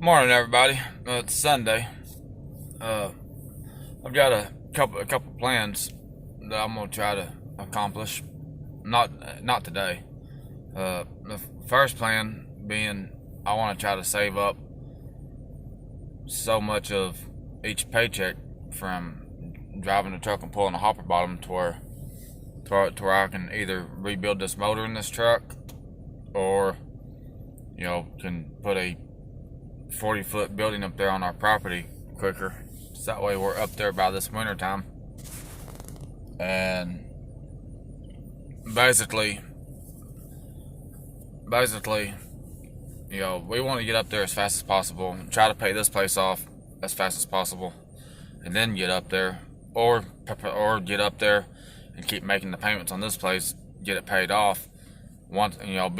Morning, everybody. It's Sunday. Uh, I've got a couple plans that I'm gonna try to accomplish. Not today. The first plan being I want to try to save up so much of each paycheck from driving the truck and pulling the hopper bottom to where I can either rebuild this motor in this truck, or can put a 40-foot building up there on our property quicker. So that way we're up there by this winter time. And basically, we want to get up there as fast as possible and try to pay this place off as fast as possible, and then get up there, or get up there and keep making the payments on this place, get it paid off. Once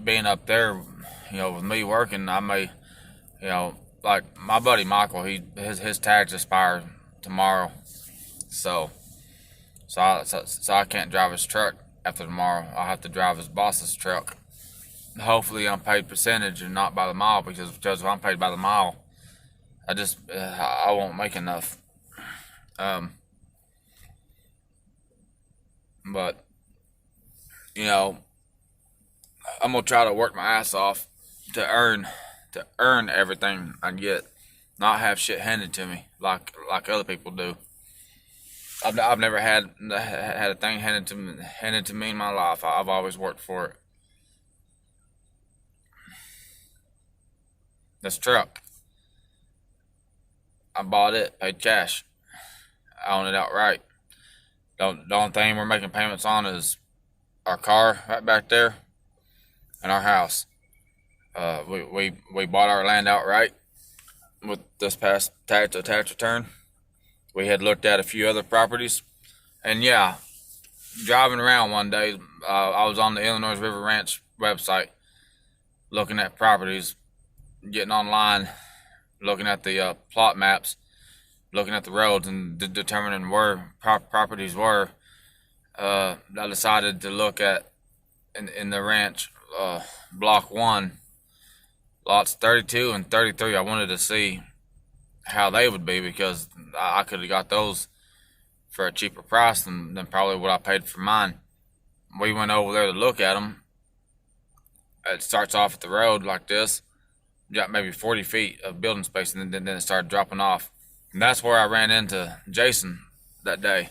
being up there, with me working, I may, like my buddy Michael, his tags expire tomorrow, so I can't drive his truck after tomorrow. I'll have to drive his boss's truck. Hopefully I'm paid percentage and not by the mile, because if I'm paid by the mile, I won't make enough. But I'm gonna try to work my ass off to earn everything I get, not have shit handed to me like other people do. I've never had a thing handed to me in my life. I've always worked for it. This truck, I bought it, paid cash. I own it outright. The only thing we're making payments on is our car right back there and our house. We bought our land outright with this past tax return. We had looked at a few other properties, and driving around one day, I was on the Illinois River Ranch website looking at properties, getting online, looking at the plot maps, looking at the roads, and determining where properties were. I decided to look at in the ranch, block 1, lots 32 and 33. I wanted to see how they would be, because I could have got those for a cheaper price than probably what I paid for mine. We went over there to look at them. It starts off at the road like this, got maybe 40 feet of building space, and then it started dropping off. And that's where I ran into Jason that day.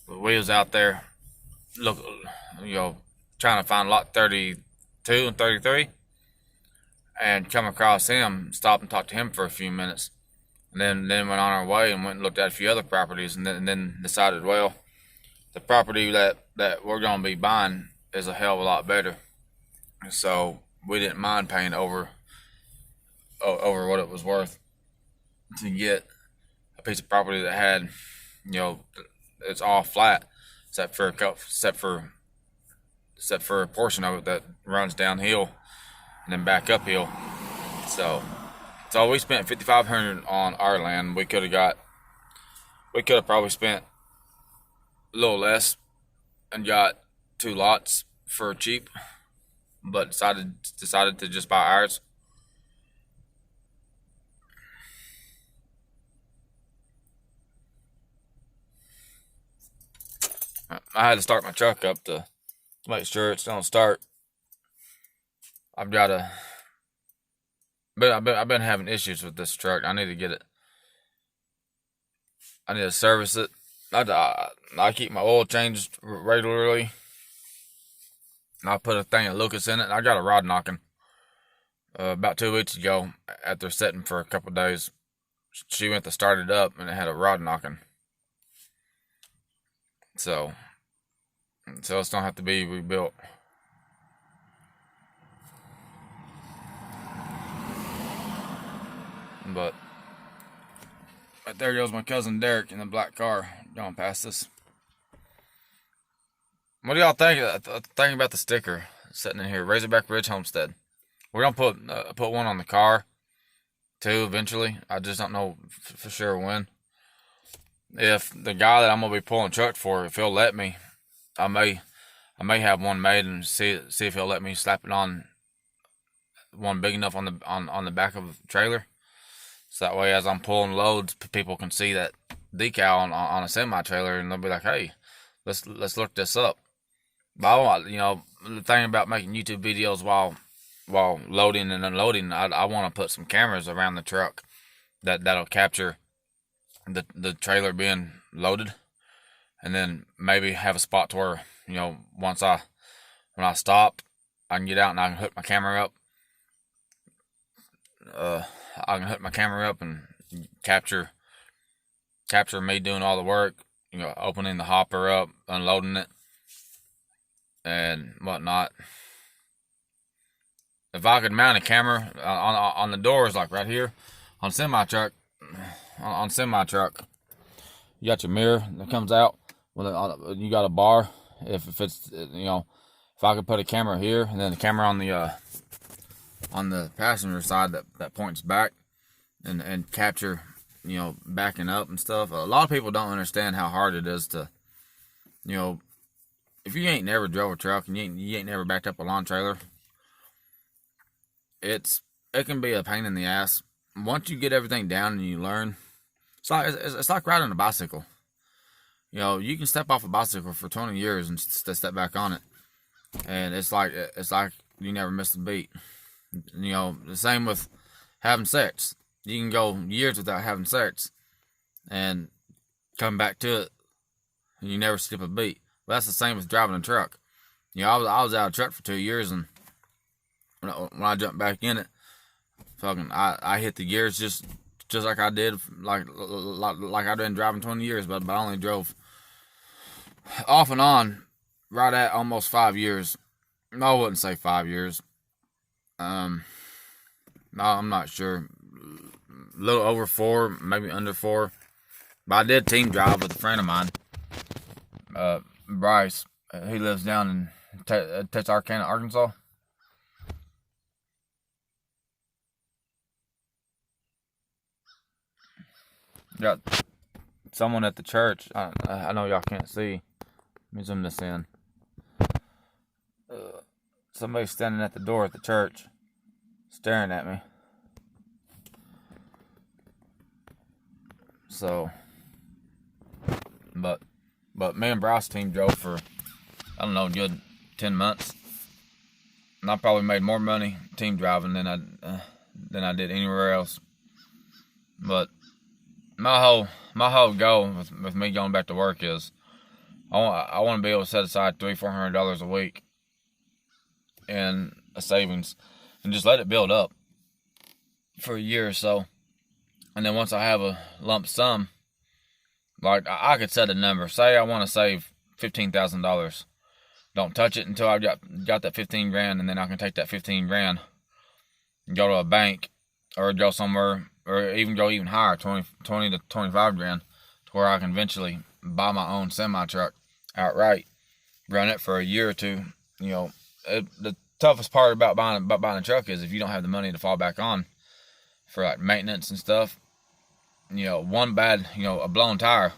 We was out there, trying to find lot 32 and 33, and come across him, stopped and talked to him for a few minutes, and then went on our way and went and looked at a few other properties, and then decided, well, the property that we're going to be buying is a hell of a lot better. So we didn't mind paying over what it was worth to get a piece of property that had, it's all flat except for a portion of it that runs downhill and then back uphill. So we spent $5,500 on our land. We could have probably spent a little less and got 2 lots for cheap, but decided to just buy ours. I had to start my truck up to make sure it's don't start. I've been having issues with this truck. I need to get it. I need to service it. I keep my oil changed regularly. I put a thing of Lucas in it. I got a rod knocking about 2 weeks ago after sitting for a couple days. She went to start it up and it had a rod knocking. So it's don't have to be rebuilt. But there goes my cousin Derek in the black car going past us. What do y'all think about the sticker sitting in here? Razorback Ridge Homestead. We're gonna put one on the car too eventually. I just don't know for sure when. If the guy that I'm gonna be pulling truck for, if he'll let me, I may have one made and see if he'll let me slap it on one big enough on the back of the trailer. So that way, as I'm pulling loads, people can see that decal on a semi trailer, and they'll be like, "Hey, let's look this up." But the thing about making YouTube videos while loading and unloading, I want to put some cameras around the truck that'll capture the trailer being loaded, and then maybe have a spot to where when I stop, I can get out and I can hook my camera up. I can hook my camera up and capture me doing all the work. Opening the hopper up, unloading it, and whatnot. If I could mount a camera on the doors, like right here on semi truck, you got your mirror that comes out. You got a bar. If it's if I could put a camera here and then the camera on the passenger side that points back and capture backing up and stuff. A lot of people don't understand how hard it is to if you ain't never drove a truck and you ain't never backed up a lawn trailer, it can be a pain in the ass. Once you get everything down and you learn, it's like riding a bicycle. You can step off a bicycle for 20 years and step back on it, and it's like you never missed a beat. The same with having sex. You can go years without having sex and come back to it, and you never skip a beat. But that's the same with driving a truck. I was out of truck for 2 years, and when I jumped back in it, I hit the gears just like I did, like I've been driving 20 years, but I only drove off and on right at almost 5 years. No, I wouldn't say 5 years. No, I'm not sure. A little over 4, maybe under 4. But I did team drive with a friend of mine, Bryce. He lives down in Texarkana, Arkansas. Got someone at the church. I know y'all can't see. Let me zoom this in. Somebody's standing at the door at the church, staring at me. So, but me and Bryce team drove for, I don't know, good 10 months. And I probably made more money team driving than I did anywhere else. But my whole goal with me going back to work is I want to be able to set aside $300-400 a week in a savings and just let it build up for a year or so. And then once I have a lump sum, like I could set a number. Say I want to save $15,000. Don't touch it until I got that 15 grand, and then I can take that 15 grand and go to a bank or go somewhere, or even go even higher, 20 to 25 grand, to where I can eventually buy my own semi truck outright, run it for a year or two. The toughest part about buying a truck is if you don't have the money to fall back on for like maintenance and stuff. One bad, a blown tire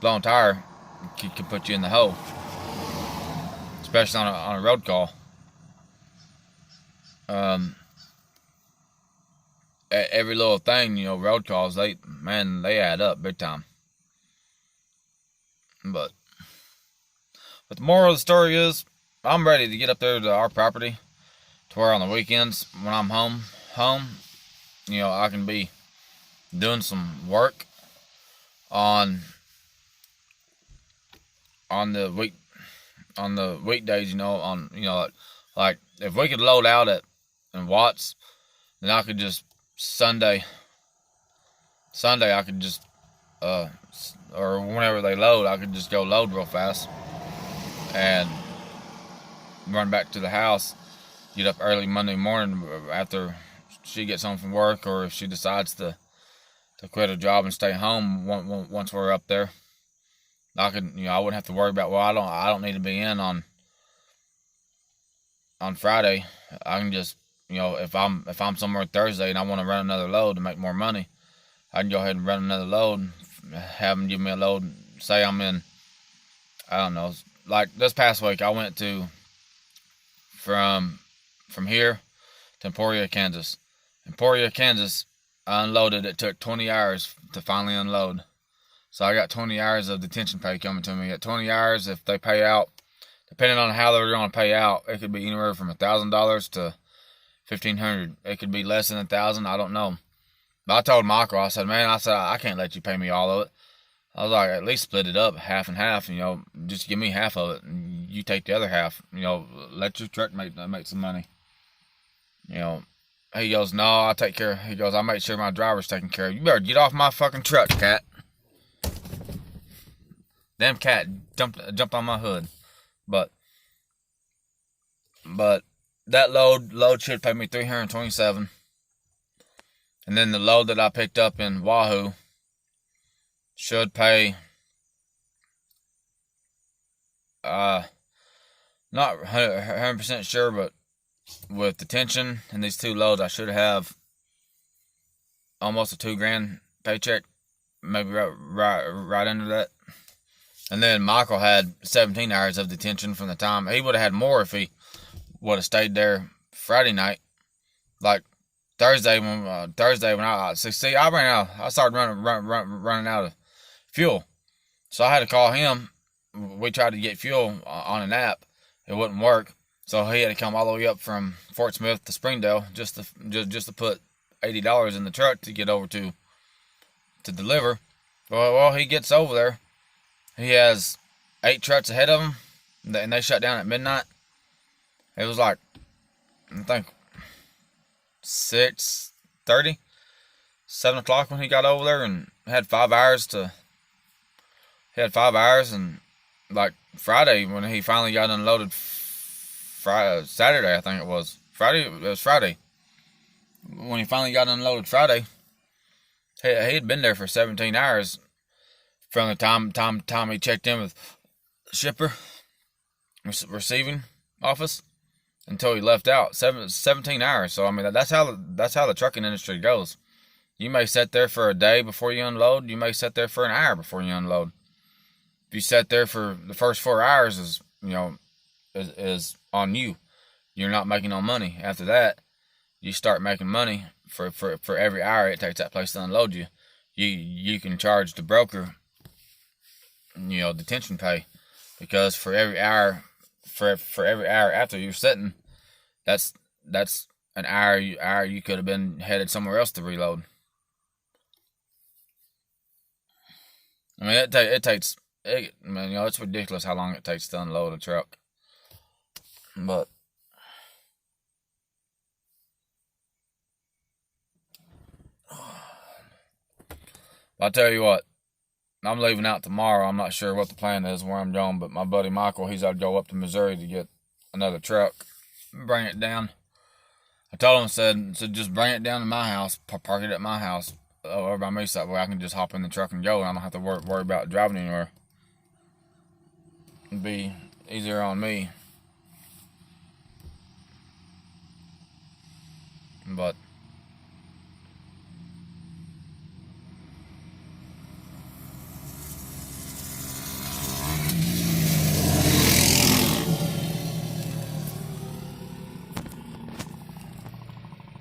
can put you in the hole, especially on a road call. Every little thing, road calls, they add up big time. But the moral of the story is, I'm ready to get up there to our property, to where on the weekends when I'm home, I can be doing some work on the weekdays, like if we could load out in Watts, then I could just Sunday I could just or whenever they load, I could just go load real fast and run back to the house, get up early Monday morning after she gets home from work, or if she decides to quit her job and stay home once we're up there. I wouldn't have to worry about, well, I don't need to be in on Friday. I can just, if I'm somewhere Thursday and I want to run another load to make more money, I can go ahead and run another load, have them give me a load. Say I'm in, I don't know, like this past week I went to from here to Emporia, Kansas. Emporia, Kansas, I unloaded. It took 20 hours to finally unload. So I got 20 hours of detention pay coming to me. At 20 hours, if they pay out, depending on how they're going to pay out, it could be anywhere from $1,000 to $1,500. It could be less than $1,000. I don't know. But I told Michael, I said, man, I can't let you pay me all of it. I was like, at least split it up half and half. Just give me half of it, and you take the other half. Let your truck make some money. He goes, no, I'll take care. He goes, I'll make sure my driver's taken care of. You better get off my fucking truck, cat. Damn cat jumped on my hood. But that load should pay me $327. And then the load that I picked up in Wahoo should pay not 100% sure, but with detention and these two loads, I should have almost a $2,000 paycheck, maybe right under that. And then Michael had 17 hours of detention from the time. He would have had more if he would have stayed there Friday night. Like Thursday when I ran out. I started running out of fuel, so I had to call him. We tried to get fuel on an app. It wouldn't work. So he had to come all the way up from Fort Smith to Springdale just to put $80 in the truck to get over to deliver. Well, he gets over there. He has 8 trucks ahead of him, and they shut down at midnight. It was like, I think 6:30, 7 o'clock when he got over there, and had 5 hours and like Friday when he finally got unloaded. Saturday, I think it was. Friday when he finally got unloaded Friday. He had been there for 17 hours from the time he checked in with the shipper, receiving office, until he left out. 17 hours. So I mean, that's how the trucking industry goes. You may sit there for a day before you unload. You may sit there for an hour before you unload. If you sat there for the first 4 hours, is on you. You're not making no money. After that, you start making money for every hour it takes that place to unload you. You can charge the broker, detention pay, because for every hour after you're sitting, that's an hour you could have been headed somewhere else to reload. I mean, it's ridiculous how long it takes to unload a truck. But I'll tell you what, I'm leaving out tomorrow. I'm not sure what the plan is, where I'm going, but my buddy Michael, he's got to go up to Missouri to get another truck, bring it down. I told him, said just bring it down to my house, park it at my house over by me, so that way I can just hop in the truck and go, and I don't have to worry about driving anywhere. It'd be easier on me. But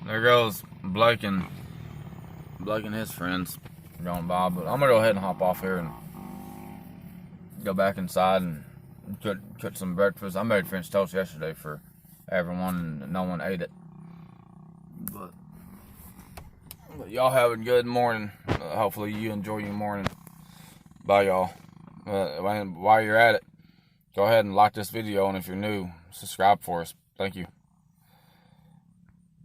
there goes Blake and his friends going by. But I'm gonna go ahead and hop off here and go back inside and cook some breakfast. I made French toast yesterday for everyone, and no one ate it. But y'all have a good morning. Hopefully you enjoy your morning. Bye, y'all. While you're at it, go ahead and like this video, and if you're new, subscribe for us. Thank you.